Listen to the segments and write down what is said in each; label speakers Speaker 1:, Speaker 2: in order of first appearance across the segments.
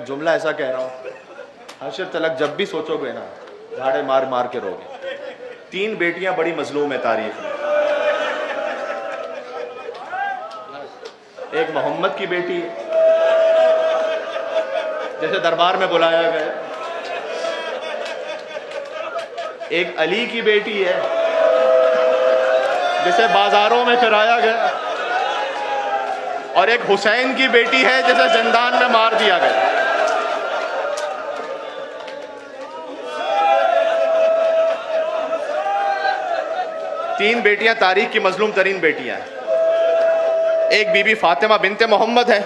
Speaker 1: एक जुमला ऐसा कह रहा हूँ, हशर तलक जब भी सोचोगे ना झाड़े मार मार के रोगे। 3 बेटियां बड़ी मजलूम है तारीख में। एक मोहम्मद की बेटी है, जैसे दरबार में बुलाया गया। एक अली की बेटी है, जिसे बाजारों में फिराया गया। और एक हुसैन की बेटी है, जिसे जिंदान में मार दिया गया। तीन बेटियां तारीख की मजलूम तरीन बेटियां हैं। एक बीबी फातिमा बिनते मोहम्मद है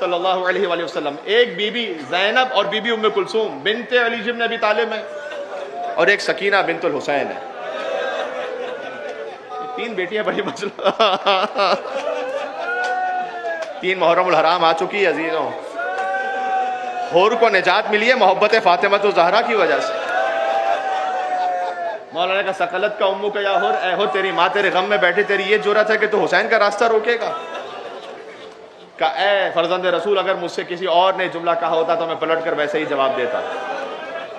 Speaker 1: सल्लल्लाहु अलैहि वसल्लम, एक बीबी ज़ैनब और बीबी उम्मे कुलसूम बिनते अली इब्न अबी तालिब है, और एक सकीना बिनतुल हुसैन है। 3 बेटियां बड़ी मजलूम। 3 मुहर्रमुल हराम आ चुकी है अजीजों। हुर को निजात मिली है मोहब्बत फातिमा तो ज़हरा की वजह से। मौलाना का सकलत का उम्मू का या हुर, ऐ हुर तेरी माँ तेरे गम में बैठी, तेरी ये जुर्रत है कि तू हुसैन का रास्ता रोकेगा। का ऐ फर्जंद रसूल, अगर मुझसे किसी और ने जुमला कहा होता तो मैं पलट कर वैसे ही जवाब देता,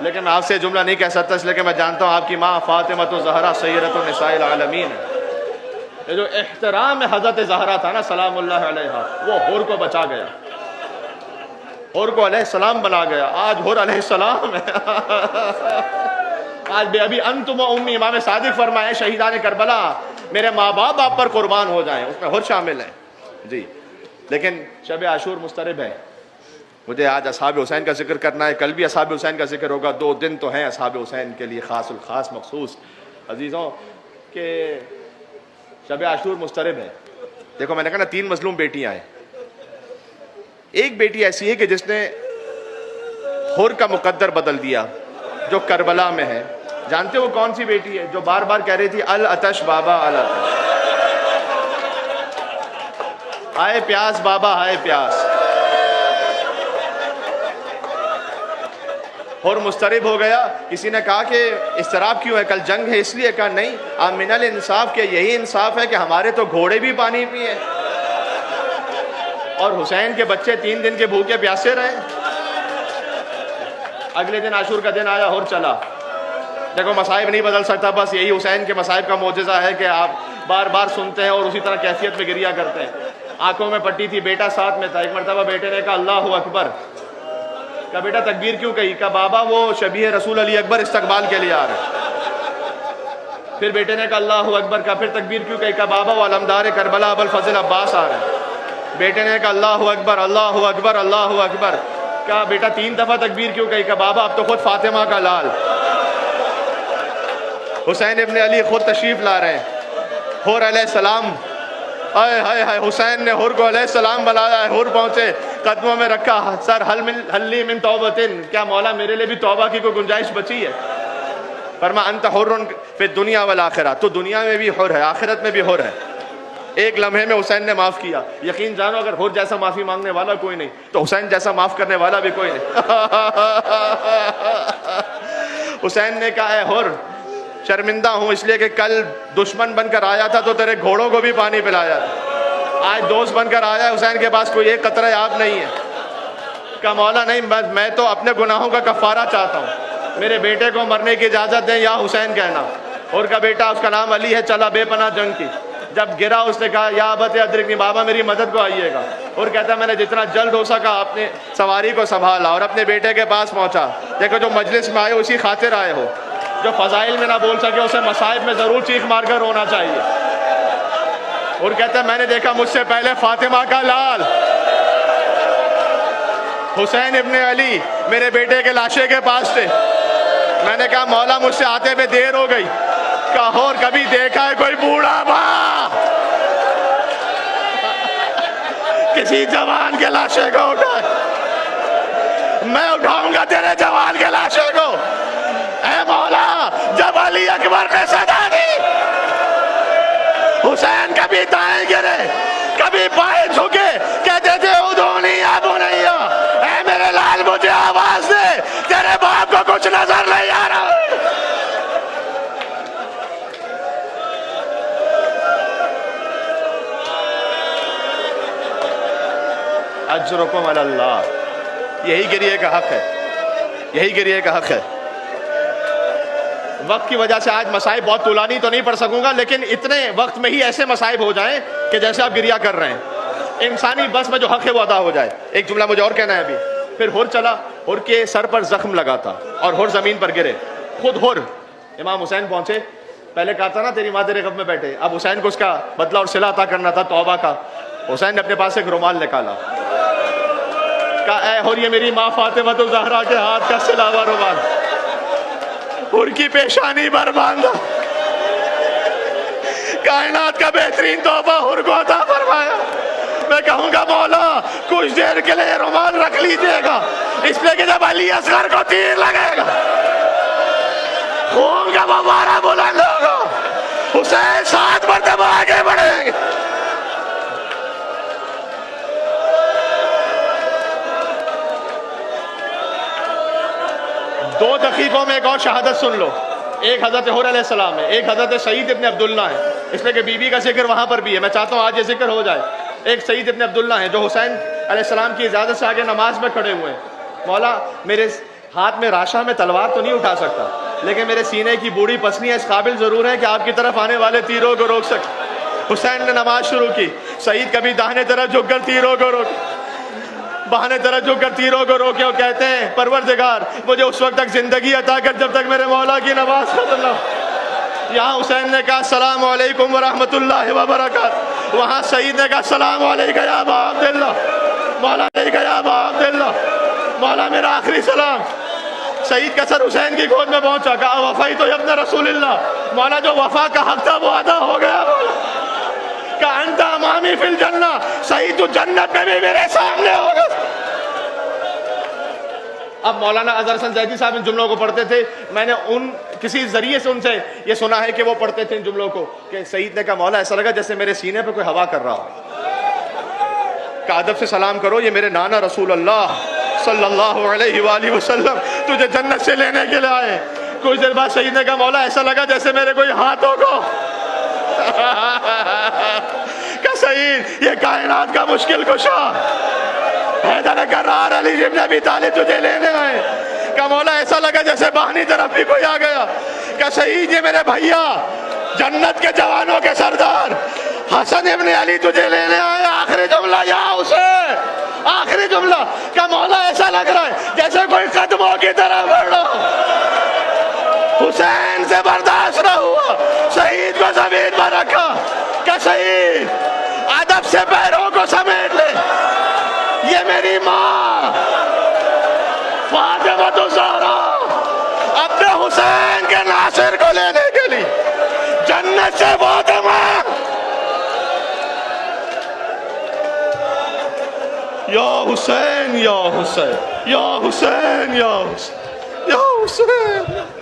Speaker 1: लेकिन मैं आपसे जुमला नहीं कह सकता, इसलिए कि मैं जानता हूँ आपकी माँ फातिमा तो ज़हरा सय्यदतुन निसाइल आलमीन है। ये जो एहतराम हज़रत ज़हरा था ना सलामुल्लाह अलैहा, वो हुर को बचा गया, हुर को अलैहिस्सलाम बना गया। आज हुर अलैहिस्सलाम है। आज बेअबी अंतुम उम्मी, इमाम सादिक फरमाए शहीदान करबला मेरे माँ बाप आप पर कुर्बान हो जाएं, उसमें हुर शामिल है जी। लेकिन शब आशूर मुस्तरब है, मुझे आज असहाब हुसैन का जिक्र करना है, कल भी असहाब हुसैन का जिक्र होगा। 2 दिन तो हैं असहाब हुसैन के लिए खास उल खास मखसूस अजीज़ों के शब आशूर मुस्तरब है। देखो मैंने कहा ना 3 मजलूम बेटियां हैं। एक बेटी ऐसी है कि जिसने हुर का मुकद्दर बदल दिया, जो करबला में है। जानते हो कौन सी बेटी है? जो बार बार कह रही थी अल अतश बाबा अल अतश, हाय प्यास बाबा हाय प्यास। और मुस्तरिब हो गया। किसी ने कहा कि इस्तराब क्यों है, कल जंग है इसलिए? कहा नहीं, आप मिनल इंसाफ के यही इंसाफ है कि हमारे तो घोड़े भी पानी पिए और हुसैन के बच्चे 3 दिन के भूखे प्यासे रहे। अगले दिन आशूर का दिन आया और चला। देखो मसाइब नहीं बदल सकता, बस यही हुसैन के मसाइब का मोजज़ा है कि आप बार बार सुनते हैं और उसी तरह कैफियत में गिरिया करते हैं। आंखों में पट्टी थी, बेटा साथ में था। एक मरतबा बेटे ने कहा अल्लाहु अकबर। कहा बेटा तकबीर क्यों कही? कहा बाबा वो शबीह रसूल अली अकबर इस्तकबाल के लिए आ रहे हैं। फिर बेटे ने कहा अल्लाहु अकबर। कहा फिर तकबीर क्यों कही? कहा बाबा वो अलमदार करबला अबुल फजल अब्बास आ रहे हैं। बेटे ने कहा अल्लाहु अकबर अल्लाहु अकबर अल्लाहु अकबर। कहा बेटा 3 दफा तकबीर क्यों कही? कहा बाबा अब तो खुद फातिमा का लाल हुसैन इब्न अली खुद तशरीफ ला रहे हैं। हुर अलैहिस्सलाम, हाय हाय हाय, हुसैन ने हुर को अलैहिस्सलाम बुलाया है। हुर पहुंचे, कदमों में रखा, सर हल्ली मिन तौबतिन, क्या मौला मेरे लिए भी तौबा की कोई गुंजाइश बची है? फरमा अंत हुर्रुन फिद दुनिया वल आखिरा, तो दुनिया में भी हुर है आखिरत में भी हुर है। एक लम्हे में हुसैन ने माफ किया। यकीन जानो अगर हुर जैसा माफी मांगने वाला कोई नहीं तो हुसैन जैसा माफ करने वाला भी कोई नहीं। हुसैन ने कहा है हुर शर्मिंदा हूं इसलिए कि कल दुश्मन बनकर आया था तो तेरे घोड़ों को भी पानी पिलाया था, आज दोस्त बनकर आया है, हुसैन के पास कोई एक कतरा आब नहीं है। का मौला नहीं, मैं तो अपने गुनाहों का कफारा चाहता हूँ, मेरे बेटे को मरने की इजाजत दें या हुसैन कहना। और का बेटा उसका नाम अली है, चला बेपनाह जंग की। जब गिरा उसने कहा या अबत अदरिकनी, बाबा मेरी मदद को आइएगा। और कहता मैंने जितना जल्द हो सका अपने सवारी को संभाला और अपने बेटे के पास पहुंचा। देखो जो मजलिस में आए उसी खातिर आए हो, जो फजाइल में ना बोल सके उसे मसाइब में जरूर चीख मारकर रोना चाहिए। और कहता मैंने देखा मुझसे पहले फातिमा का लाल हुसैन इब्ने अली मेरे बेटे के लाशे के पास थे। मैंने कहा मौला मुझसे आते में देर हो गई। कहा और कभी देखा है कोई बूढ़ा माँ किसी जवान के लाशे को उठाए? मैं उठाऊंगा तेरे जवान के लाशे को। ऐ मौला जब अली अकबर ने सदा दी, हुसैन कभी दाएं गिरे कभी बाएं झुके, कहते थे उदोनी या बुनैया, ऐ मेरे लाल मुझे आवाज दे, तेरे बाप को कुछ नजर नहीं आ रहा। अज्रुकुम अलल्लाह, यही गिरिए का हक है, यही गिरिए का हक है। वक्त की वजह से आज मसाइब बहुत तुलानी तो नहीं पढ़ सकूंगा, लेकिन इतने वक्त में ही ऐसे मसाइब हो जाएं कि जैसे आप गिरिया कर रहे हैं, इंसानी बस में जो हक है वो अदा हो जाए। एक जुमला मुझे और कहना है अभी। फिर हुर चला, हुर के सर पर जख्म लगा था और हुर जमीन पर गिरे। खुद हुर इमाम हुसैन पहुंचे, पहले कहा था ना तेरी माँ तेरे गम में बैठे, अब हुसैन को उसका बदला और सिला अता करना था तौबा का। हुसैन ने अपने पास एक रुमाल निकाला, कहा ऐ हुर ये मेरी माँ फातिमा तो ज़हरा के हाथ का सिलावा रुमाल हुर की पेशानी पर बांधा, कायनात का बेहतरीन तौबा हुर को अता फरमाया। मैं कहूंगा मौला कुछ देर के लिए रुमाल रख लीजिएगा, इसलिए कि जब अली असगर को तीर लगेगा खून का फव्वारा बुलंद होगा, हुसैन 7 मरतबा आगे बढ़ेंगे। दो दकीकों में एक और शहादत सुन लो। एक हजरत हुर अलैहिस्सलाम है, एक हजरत सईद इब्न अब्दुल्ला है, इसलिए कि बीबी का जिक्र वहां पर भी है। मैं चाहता हूं आज ये जिक्र हो जाए। एक सईद इब्न अब्दुल्ला है जो हुसैन अलैहिस्सलाम की इजाजत से आगे नमाज में खड़े हुए हैं। मौला मेरे हाथ में राशा में तलवार तो नहीं उठा सकता, लेकिन मेरे सीने की बूढ़ी पसलियां इस काबिल जरूर है कि आपकी तरफ आने वाले तीरों को रोक सके। हुसैन ने नमाज शुरू की, सईद कभी दाहिने तरफ झुककर तीरों को रोक, बाहने तरफ झुककर तीरों को रोके और कहते हैं परवरदिगार मुझे उस वक्त तक जिंदगी अता कर जब तक मेरे मौला की नमाज खत्म ना हो। यहाँ हुसैन ने कहा अस्सलामु अलैकुम व रहमतुल्लाहि व बरकातहू, वहाँ सईद ने कहा अस्सलामु अलैका या अबा अब्दुल्लाह, मौला अलैका या अबा अब्दुल्लाह, मौला मेरा आखिरी सलाम। सईद का सर हुसैन की गोद में पहुंचा, कहा वफाई तो इब्न रसूलिल्लाह, मौला जो वफा का हक था वो अदा हो गया। का अंता अमामी फिल जन्ना, सईद तो जन्नत में भी मेरे सामने होगा। अब मौलाना अजहर हसन जैदी साहब इन जुमलों को पढ़ते थे, मैंने उन किसी जरिए से उनसे ये सुना है कि वो पढ़ते थे इन जुमलों को कि सईद ने कहा मौला ऐसा लगा जैसे मेरे सीने पे कोई हवा कर रहा हो, का अदब से सलाम करो, ये मेरे नाना रसूल अल्लाह सल्लल्लाहु अलैहि वसल्लम तुझे जन्नत से लेने के लिए आए। कुछ देर बाद सईद ने कहा मौला ऐसा लगा जैसे मेरे कोई हाथों को का सईद ये कायनात का मुश्किल कुशा हैदर करार अली इब्न अबी तालिब तुझे लेने आए। का मौला ऐसा लगा जैसे बाहनी तरफ भी कोई आ गया। का सईद ये मेरे भैया जन्नत के जवानों के सरदार हसन इब्न अली तुझे लेने आए। आखिरी जुमला या हुसैन, आखिरी जुमला का मौला ऐसा लग रहा है जैसे कोई कदमों की तरह बढ़ रहा। हुसैन से बर्दाश्त न हुआ, शहीद को जमीन पर रखा। क्या शहीद अदब से पैरों को समेट ले, ये मेरी माँ फातिमा तो ज़हरा अपने हुसैन के नासिर को लेने के लिए जन्नत से बहुत मांग। या हुसैन या हुसैन या हुसैन या हुसैन या हुसैन।